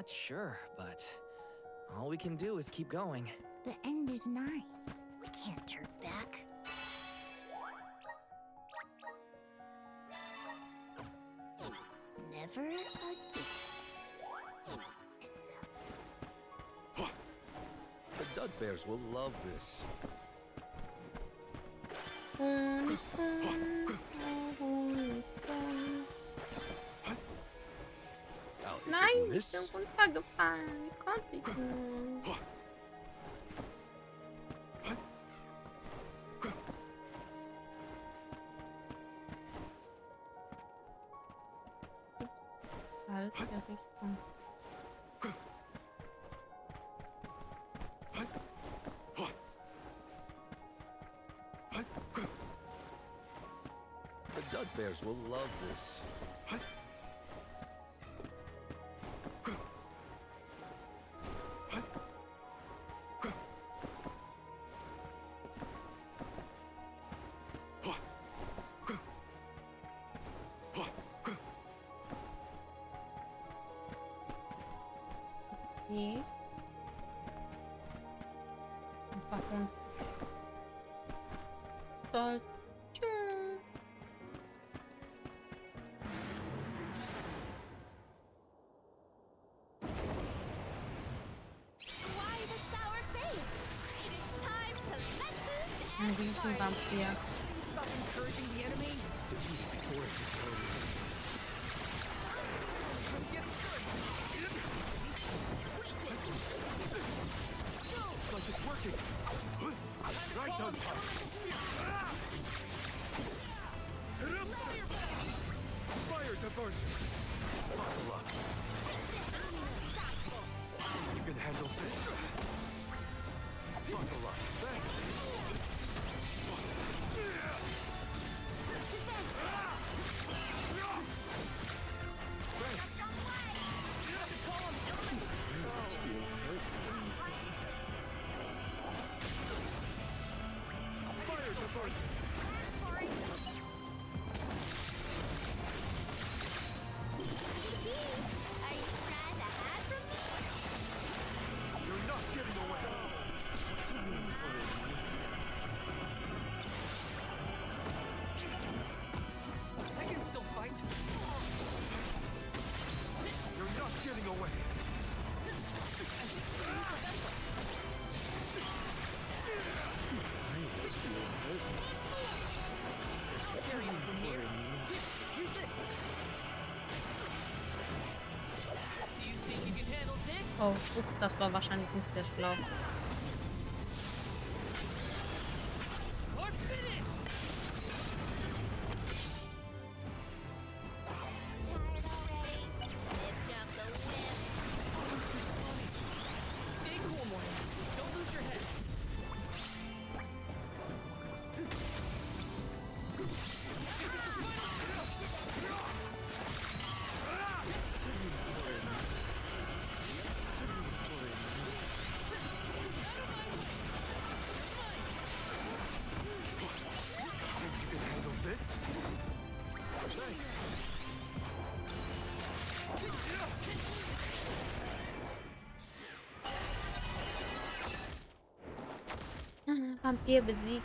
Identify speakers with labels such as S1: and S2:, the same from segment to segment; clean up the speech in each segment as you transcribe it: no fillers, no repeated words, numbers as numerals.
S1: not sure, but all we can do is keep going.
S2: The end is nigh. We can't turn back. Never again.
S3: The Dud Bears will love this. I'll be
S4: Nein,
S3: taking
S4: ich
S3: this.
S4: bin runtergefallen. Wie konnte ich nur? Falsche Richtung.
S3: The Dud Bears will love this.
S4: Okay. Einfach unten. Toll. Tschüss.
S2: Why the sour face? It is time to let loose
S4: Ein
S2: and
S4: Riesenvampir.
S1: Stop encouraging the enemy. Defeat it before it's its own weakness. Let's get started. Looks like it's working. Right on top. Fire diversion. Buckle up. You can handle this. Buckle up. Thanks. Thanks. Fire diversion.
S2: Are you trying to hide from me?
S1: You're not getting away. I can still fight. You're not getting away. Use this. Do you think you can handle this?
S4: Oh, das war wahrscheinlich nicht sehr schlau.
S1: Or finish.
S2: Tired already? This job's a win.
S1: Stay cool, Moya. Don't lose your head. Think you can handle this? Thanks.
S4: Vampir besiegt.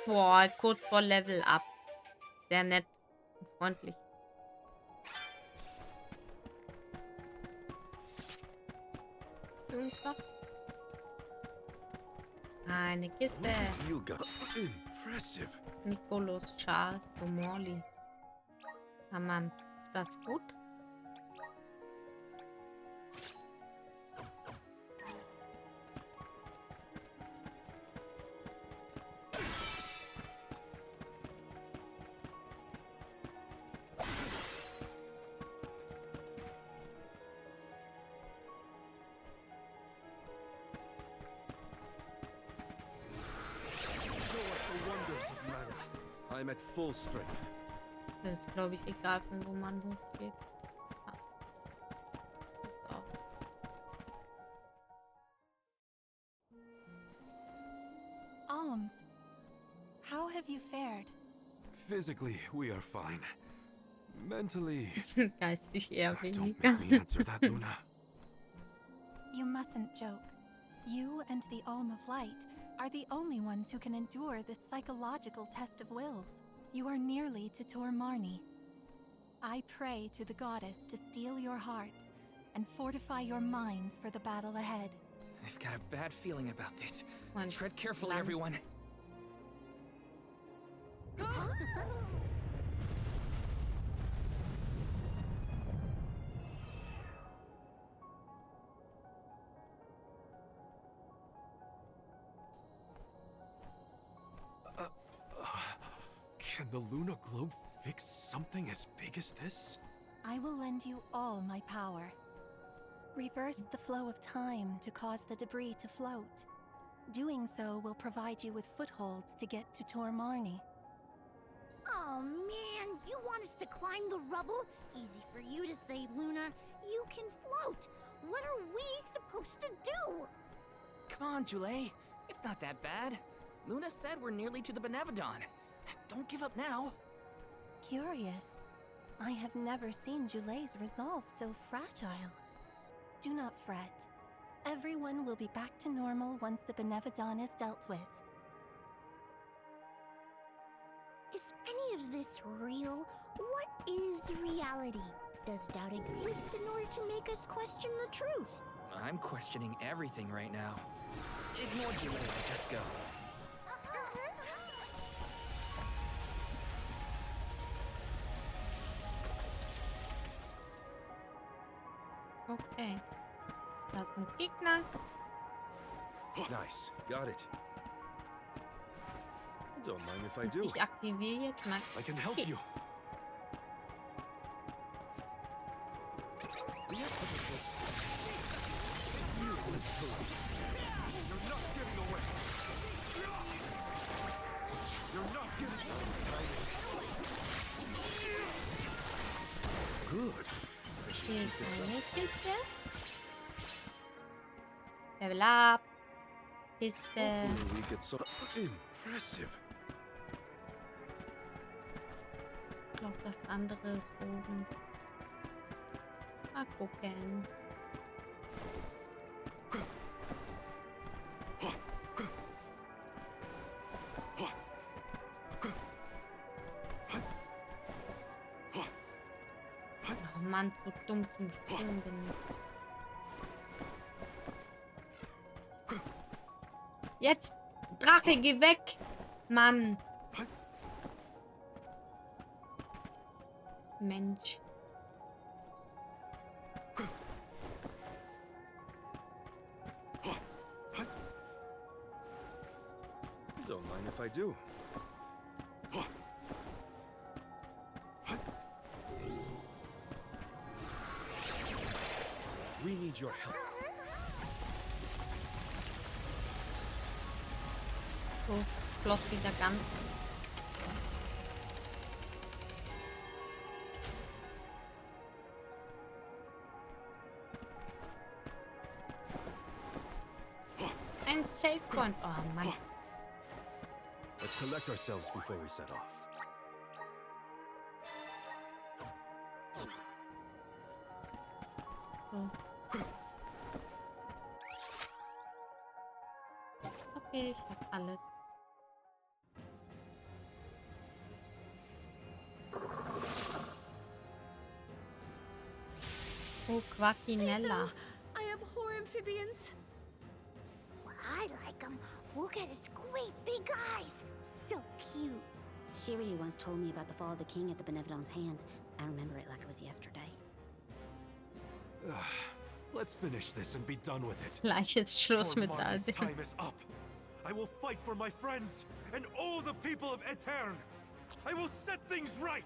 S4: Boah, kurz vor Level Up. Sehr nett und freundlich. Irgendwas? Eine Kiste.
S3: You got impressive.
S4: Nicolos Schal von Morley. Ah Mann, ist das gut?
S3: Show us the wonders of mana. I'm at full strength.
S4: Das ist, glaube ich, egal, von wo man hochgeht. Ah. Ist auch.
S5: Alms, how have you fared?
S3: Physically, we are fine. Mentally,
S4: Geistig eher
S3: don't
S4: weniger.
S3: make me answer that, Luna.
S5: You mustn't joke. You and the Alm of Light are the only ones who can endure this psychological test of wills. You are nearly to Tor Marni. I pray to the goddess to steel your hearts and fortify your minds for the battle ahead.
S1: I've got a bad feeling about this.
S4: One.
S1: Tread carefully,
S4: Lang.
S1: everyone.
S3: Can the Luna Globe fix something as big as this?
S5: I will lend you all my power. Reverse the flow of time to cause the debris to float. Doing so will provide you with footholds to get to Tor Marni.
S2: Oh man, you want us to climb the rubble? Easy for you to say, Luna. You can float. What are we supposed to do?
S1: Come on, Jule. It's not that bad. Luna said we're nearly to the Benevodon. Don't give up now.
S5: Curious. I have never seen Jule's resolve so fragile. Do not fret. Everyone will be back to normal once the Benevodon is dealt with.
S2: Is any of this real? What is reality? Does doubt exist in order to make us question the truth?
S1: I'm questioning everything right now. Ignore Jule, just go.
S4: Okay. Das sind Gegner.
S3: Nice, got it. Don't mind if I do.
S4: Ich aktiviere jetzt mal.
S3: I can help
S4: Okay.
S3: you. The efficacy. It's useless to me. You're not getting away. You're not getting Good.
S4: Okay, Kiste. Level up. Kiste.
S3: Hopefully we get some impressive.
S4: Ich glaube, das andere ist oben. Mal gucken. Oh Mann, so dumm zum Springen bin ich. Jetzt! Drache, geh weg! Mann! Mensch.
S3: Don't mind if I do. We need your help.
S4: So, floss wieder ganz. Ein Save Point. Oh Mann.
S3: Let's collect ourselves before we set off.
S4: So. Okay, ich hab alles. Oh, Quaquinella.
S5: I abhor amphibians.
S2: Well, I like them. Look at its great big eyes. So cute.
S6: Shirley once told me about the fall of the king at the Benevodon's hand. I remember it like it was yesterday.
S3: Let's finish this and be done with it.
S4: Gleich jetzt Schluss
S3: Tor
S4: mit
S3: Marni's
S4: all dem.
S3: time is up. I will fight for my friends and all the people of Aetern. I will set things right.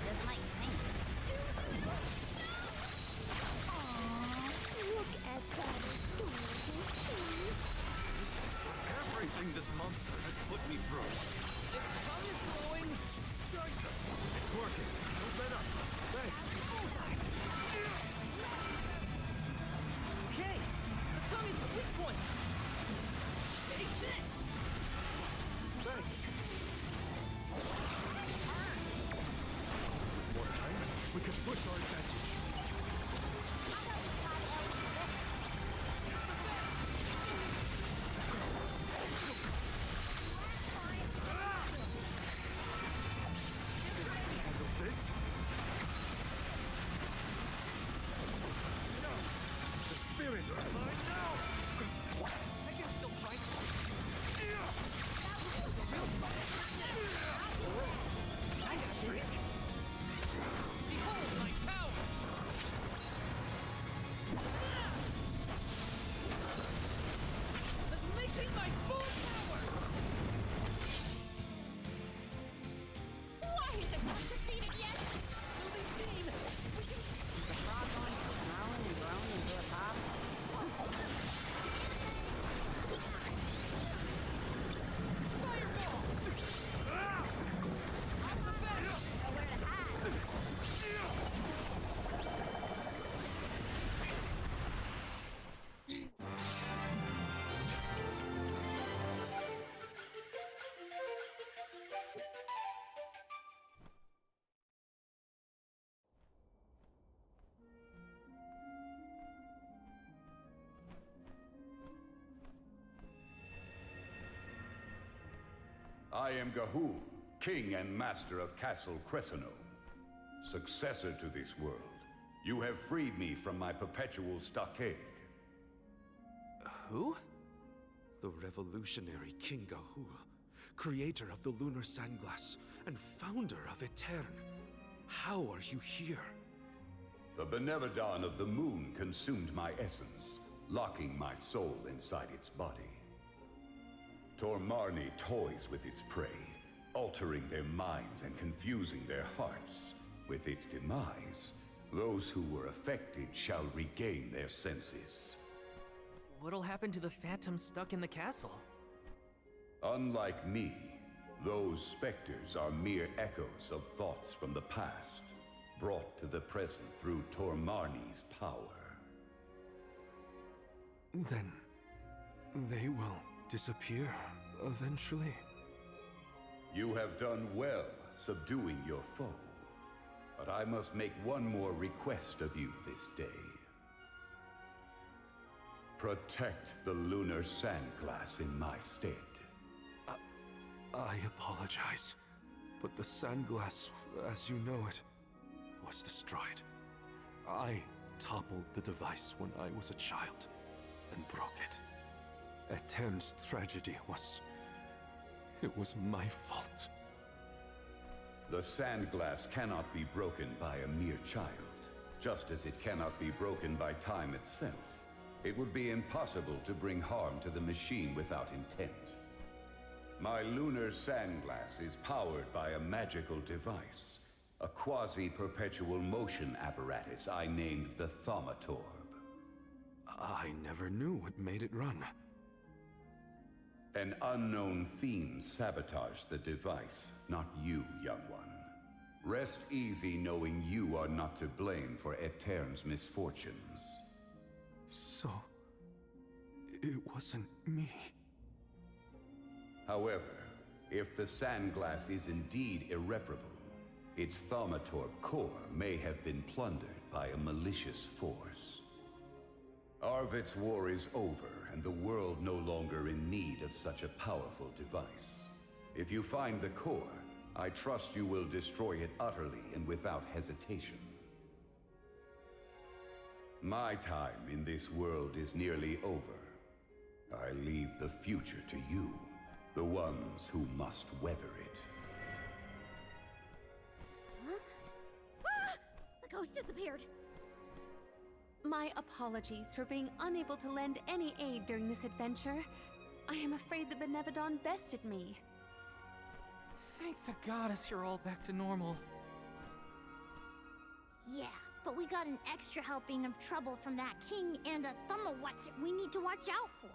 S2: Doesn't like sing. Aw, look at that adorable face.
S3: Everything this monster has put me through.
S7: I am Gahul, king and master of Castle Cresceno. Successor to this world, you have freed me from my perpetual stockade.
S3: Who? The revolutionary King Gahul, creator of the Lunar Sandglass and founder of Aetern. How are you here?
S7: The Benevodon of the Moon consumed my essence, locking my soul inside its body. Tormarni toys with its prey, altering their minds and confusing their hearts. With its demise, those who were affected shall regain their senses.
S1: What'll happen to the phantoms stuck in the castle?
S7: Unlike me, those specters are mere echoes of thoughts from the past, brought to the present through Tormarni's power.
S3: Then, they will disappear eventually.
S7: You have done well subduing your foe, but I must make one more request of you this day. Protect the Lunar Sandglass in my stead.
S3: I apologize, but the Sandglass, as you know it, was destroyed. I toppled the device when I was a child and broke it. Aetern's tragedy was... it was my fault.
S7: The Sandglass cannot be broken by a mere child, just as it cannot be broken by time itself. It would be impossible to bring harm to the machine without intent. My Lunar Sandglass is powered by a magical device, a quasi-perpetual motion apparatus I named the Thaumatorb.
S3: I never knew what made it run.
S7: An unknown theme sabotaged the device, not you, young one. Rest easy knowing you are not to blame for Aetern's misfortunes.
S3: So... it wasn't me.
S7: However, if the Sandglass is indeed irreparable, its Thaumatorb core may have been plundered by a malicious force. Arvid's war is over, and the world no longer in need of such a powerful device. If you find the core, I trust you will destroy it utterly and without hesitation. My time in this world is nearly over. I leave the future to you, the ones who must weather it.
S2: Huh? Ah! The ghost disappeared.
S8: My apologies for being unable to lend any aid during this adventure. I am afraid the Benevodon bested me.
S1: Thank the goddess you're all back to normal.
S2: Yeah, but we got an extra helping of trouble from that king and a Thumawatsit we need to watch out for.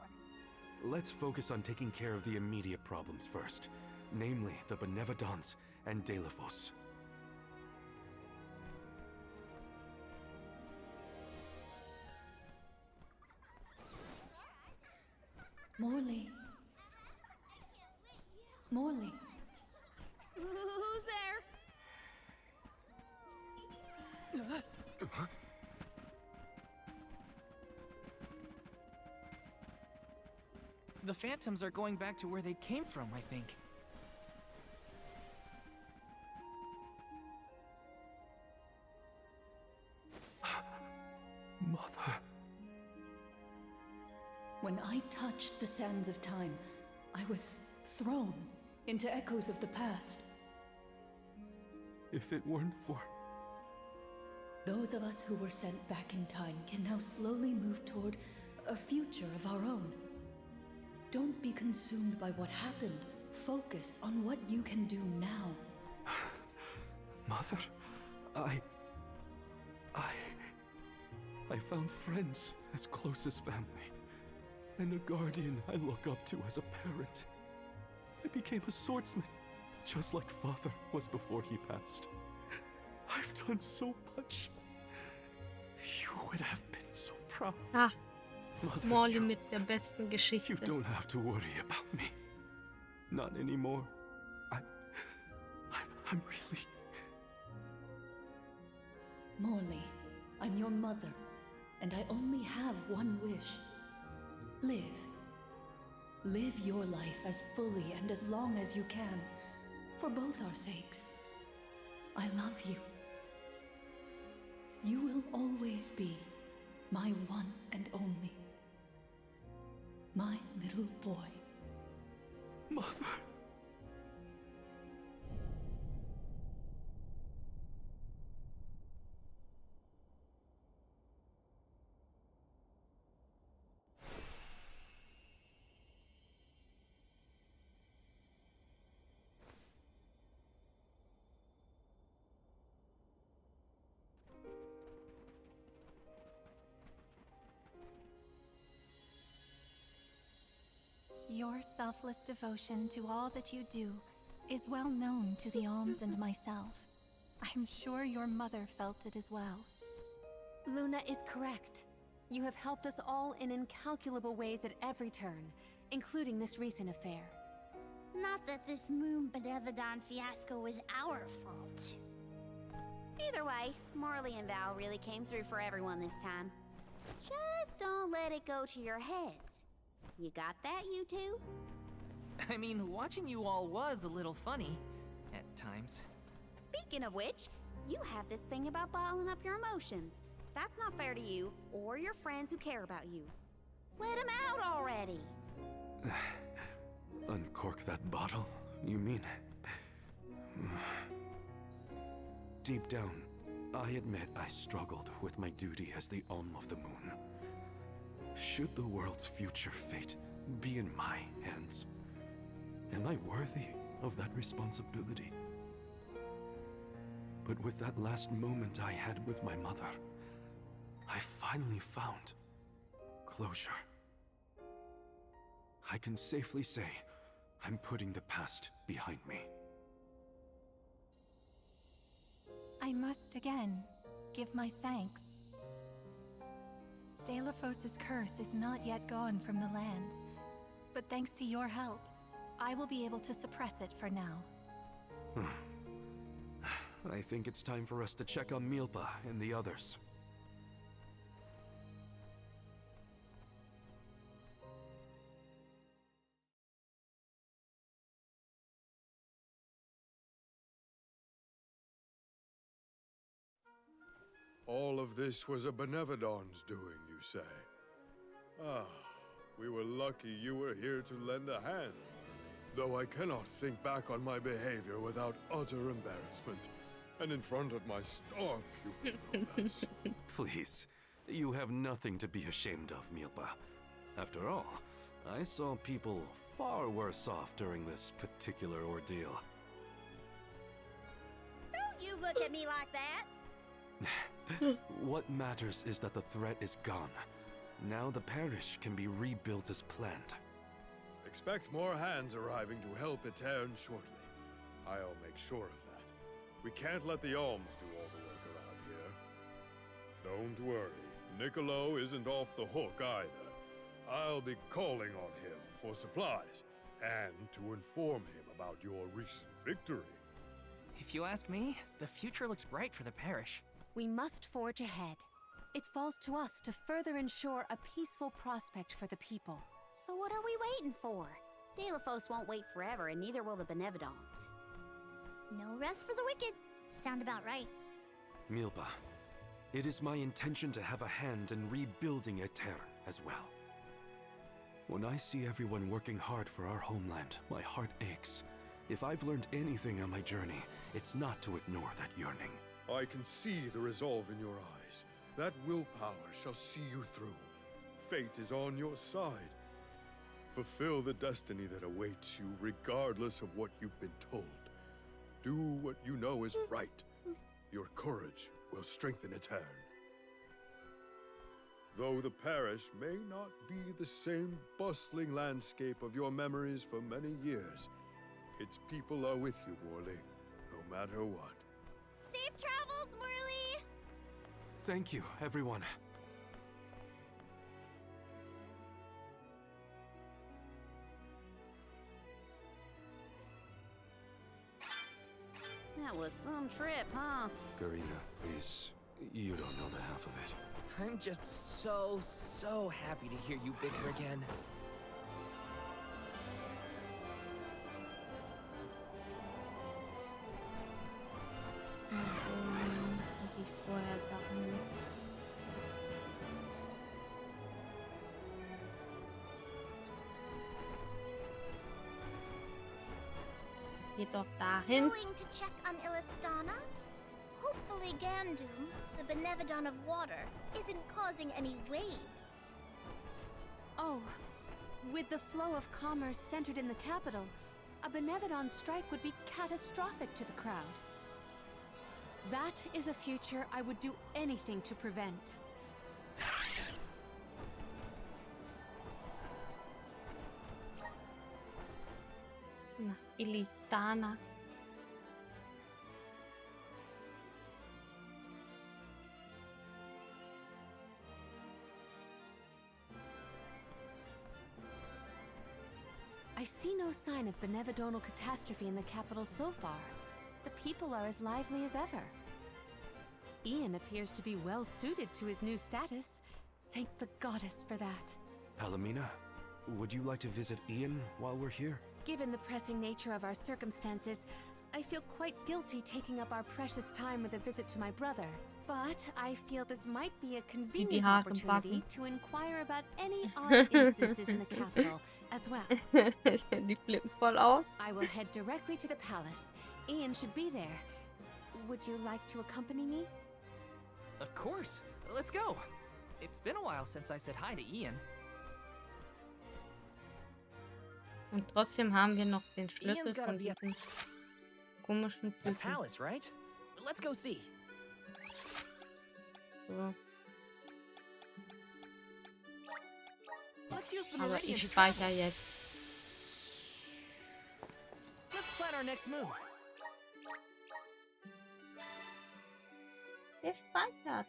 S3: Let's focus on taking care of the immediate problems first, namely the Benevodons and Dalephos.
S9: Morley. Morley.
S2: Who's there?
S1: The phantoms are going back to where they came from, I think.
S3: Mother...
S9: When I touched the sands of time, I was thrown into echoes of the past.
S3: If it weren't for...
S9: Those of us who were sent back in time can now slowly move toward a future of our own. Don't be consumed by what happened. Focus on what you can do now.
S3: Mother, I found friends as close as family, and a guardian I look up to as a parent. I became a swordsman, just like Father was before he passed. I've done so much. You would have been so proud.
S4: Ah,
S3: Mother,
S4: Morley mit der besten
S3: you
S4: Geschichte.
S3: don't have to worry about me. Not anymore. I'm really...
S9: Morley, I'm your mother, and I only have one wish. Live. Live your life as fully and as long as you can, for both our sakes. I love you. You will always be my one and only. My little boy.
S3: Mother.
S5: Your selfless devotion to all that you do is well known to the Alms and myself. I'm sure your mother felt it as well.
S8: Luna is correct. You have helped us all in incalculable ways at every turn, including this recent affair.
S2: Not that this Moon Benevodon fiasco was our fault.
S6: Either way, Marley and Val really came through for everyone this time. Just don't let it go to your heads. You got that, you two?
S1: I mean, watching you all was a little funny at times.
S6: Speaking of which, you have this thing about bottling up your emotions. That's not fair to you or your friends who care about you. Let them out already.
S3: Uncork that bottle, you mean? Deep down, I admit I struggled with my duty as the Alm of the Moon. Should the world's future fate be in my hands, am I worthy of that responsibility? But with that last moment I had with my mother, I finally found closure. I can safely say I'm putting the past behind me.
S5: I must again give my thanks. Delafos' curse is not yet gone from the lands, but thanks to your help, I will be able to suppress it for now.
S3: I think it's time for us to check on Milpa and the others.
S10: All of this was a Benevodon's doing, you say? Ah, we were lucky you were here to lend a hand. Though I cannot think back on my behavior without utter embarrassment, and in front of my star pupil, no less.
S3: Please, you have nothing to be ashamed of, Milpa. After all, I saw people far worse off during this particular ordeal.
S2: Don't you look at me like that!
S3: What matters is that the threat is gone. Now the parish can be rebuilt as planned.
S10: Expect more hands arriving to help Etern shortly. I'll make sure of that. We can't let the Alms do all the work around here. Don't worry, Niccolo isn't off the hook either. I'll be calling on him for supplies, and to inform him about your recent victory.
S1: If you ask me, the future looks bright for the parish.
S8: We must forge ahead. It falls to us to further ensure a peaceful prospect for the people.
S6: So what are we waiting for? Delafos won't wait forever, and neither will the Benevodons.
S2: No rest for the wicked. Sound about right.
S3: Milpa, it is my intention to have a hand in rebuilding Etern as well. When I see everyone working hard for our homeland, my heart aches. If I've learned anything on my journey, it's not to ignore that yearning.
S10: I can see the resolve in your eyes. That willpower shall see you through. Fate is on your side. Fulfill the destiny that awaits you regardless of what you've been told. Do what you know is right. Your courage will strengthen Etern. Though the parish may not be the same bustling landscape of your memories for many years, its people are with you, Morley, no matter what.
S2: Safe travels, Morley!
S3: Thank you, everyone.
S6: That was some trip, huh?
S3: Karina, please. You don't know the half of it.
S1: I'm just so happy to hear you bicker again.
S4: geht doch dahin.
S2: Going to check on Illistana? Hopefully Gandum, the Benevodon of water, isn't causing any waves.
S8: Oh, with the flow of commerce centered in the capital, a Benevodon strike would be catastrophic to the crowd. That is a future I would do anything to prevent.
S4: Nach Illistana.
S8: I see no sign of benevodonal catastrophe in the capital so far. The people are as lively as ever. Ian appears to be well suited to his new status. Thank the goddess for that.
S11: Palomina, would you like to visit Ian while we're here?
S8: Given the pressing nature of our circumstances, I feel quite guilty taking up our precious time with a visit to my brother. But I feel this might be a convenient opportunity to inquire about any odd instances in the capital as well.
S4: Die flippen voll aus.
S8: I will head directly to the palace. Ian should be there. Would you like to accompany me?
S1: Of course. Let's go. It's been a while since I said hi to Ian.
S4: Und trotzdem haben wir noch den Schlüssel
S1: Ian's gotta
S4: von
S1: be at
S4: diesem komischen
S1: the
S4: Typen.
S1: palace, right? Let's go see.
S4: So.
S1: Let's use the
S4: Aber
S1: meridian
S4: ich
S1: to travel.
S4: speichere jetzt.
S1: Let's plan our next move.
S4: Der speichert.